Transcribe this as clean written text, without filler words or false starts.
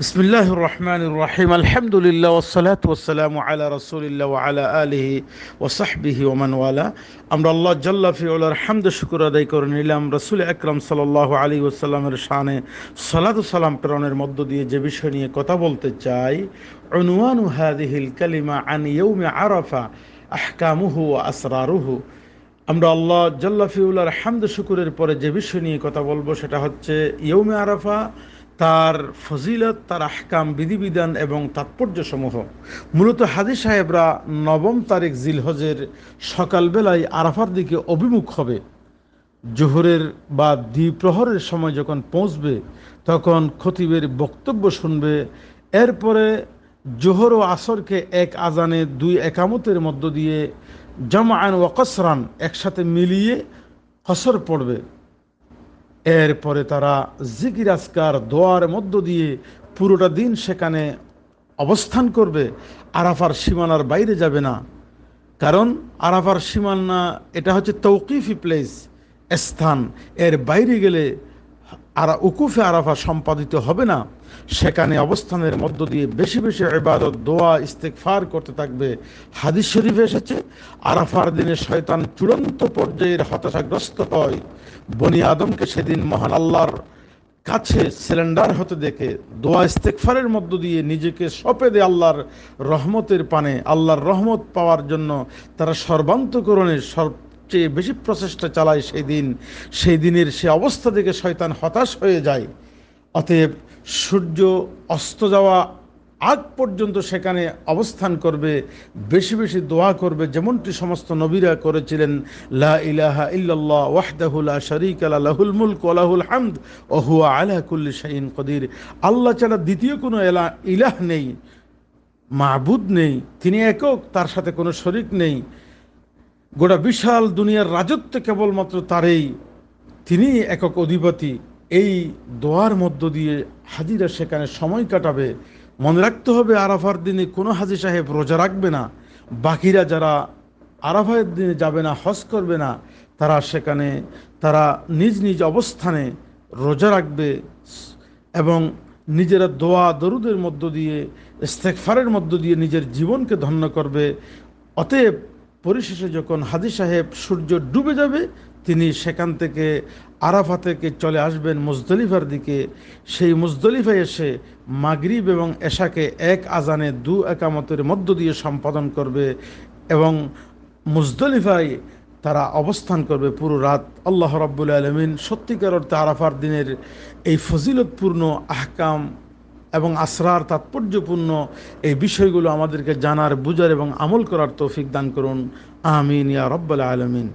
বিসমিল্লাহির রহমানির রহিম আলহামদুলিল্লাহ ওয়াসসালাতু ওয়াসসালামু আলা রাসূলিল্লাহ ওয়া আলা আলিহি ওয়া সাহবিহি ওয়া মান ওয়ালা। আমরা আল্লাহ জাল্লা ফিউলার হামদ শুকর আদায় করে নিলাম রাসূল আকরাম সাল্লাল্লাহু আলাইহি ওয়াসাল্লামের শানে সালাতু সালাম প্রেরণের মধ্য দিয়ে যে বিষয় নিয়ে কথা বলতে চাই, উনওয়ানু হাযিহিল কালিমা আন ইয়াউমি আরাফা আহকামুহু ওয়া আসরারুহু। আমরা আল্লাহ জাল্লা ফিউলার হামদ শুকুরের পরে যে বিষয় নিয়ে কথা বলবো সেটা হচ্ছে ইয়ৌমে আরাফা, তার ফজিলত, তার আহকাম, বিধিবিধান এবং তাৎপর্যসমূহ। মূলত হাজী সাহেবরা 9 তারিখ জিলহজের সকালবেলায় আরাফার দিকে অভিমুখ হবে। জোহরের বা দ্বিপ্রহরের সময় যখন পৌঁছবে তখন খতিবের বক্তব্য শুনবে। এরপরে জোহর ও আসরকে এক আজানে 2 একামতের মধ্য দিয়ে জামাআন ওয়া কসরান একসাথে মিলিয়ে কসর পড়বে। এরপরে তারা জিকির আজকার দোয়ার মধ্য দিয়ে পুরোটা দিন সেখানে অবস্থান করবে। আরাফার সীমানার বাইরে যাবে না, কারণ আরাফার সীমানা এটা হচ্ছে তৌকিফি প্লেস, স্থান। এর বাইরে গেলে উকুফে আরাফা সম্পাদিত হবে না। সেখানে অবস্থানের মধ্য দিয়ে বেশি বেশি ইবাদত, দোয়া, ইস্তেগফার করতে থাকবে। হাদিস শরীফে এসেছে, আরাফার দিনে শয়তান চূড়ান্ত পর্যায়ের হতাশাগ্রস্ত হয়। বনি আদমকে সেদিন মহান আল্লাহর কাছে সিলিন্ডার হতে দেখে দোয়া ইস্তেগফারের মধ্য দিয়ে নিজেকে সঁপে দেয় আল্লাহর রহমতের পানে। আল্লাহর রহমত পাওয়ার জন্য তারা সর্বান্তকরণে সবচেয়ে বেশি প্রচেষ্টা চালায়। সেই দিনের সে অবস্থা থেকে শয়তান হতাশ হয়ে যায়। অতএব সূর্য অস্ত যাওয়া আগ পর্যন্ত সেখানে অবস্থান করবে, বেশি বেশি দোয়া করবে, যেমনটি সমস্ত নবীরা করেছিলেন। লা ইলাহা ইল্লাল্লাহ ওয়াহদাহু লা শারীকা লাহু লাহুল মুলক ওয়া লাহুল হামদ ওয়া হুয়া আলা কুল্লি শাইইন কদির। আল্লাহ ছাড়া দ্বিতীয় কোনো ইলাহ নেই, মাবুদ নেই, তিনি একক, তার সাথে কোনো শরীক নেই। গোটা বিশাল দুনিয়ার রাজত্ব কেবলমাত্র তারই, তিনি একক অধিপতি। এই দোয়ার মধ্য দিয়ে হাজিরা সেখানে সময় কাটাবে। মনে রাখতে হবে, আরাফার দিনে কোনো হাজি সাহেব রোজা রাখবে না। বাকিরা যারা আরাফার দিনে যাবে না, হজ করবে না, তারা নিজ নিজ অবস্থানে রোজা রাখবে এবং নিজেরা দোয়া দরুদের মধ্য দিয়ে, ইস্তেগফারের মধ্য দিয়ে নিজের জীবনকে ধন্য করবে। অতএব পরিশেষে যখন হাজী সাহেব সূর্য ডুবে যাবে, তিনি সেখান থেকে আরাফা থেকে চলে আসবেন মুজদলিফার দিকে। সেই মুজদলিফায় এসে মাগরিব এবং এশাকে এক আজানে 2 একামতের মধ্য দিয়ে সম্পাদন করবে এবং মুজদলিফায় তারা অবস্থান করবে পুরো রাত। আল্লাহ রাব্বুল আলামিন সত্যিকার অর্থে আরাফার দিনের এই ফজিলতপূর্ণ আহকাম এবং আসরার, তাৎপর্যপূর্ণ এই বিষয়গুলো আমাদেরকে জানার, বুঝার এবং আমল করার তৌফিক দান করুন। আমিন ইয়া রাব্বাল আলামিন।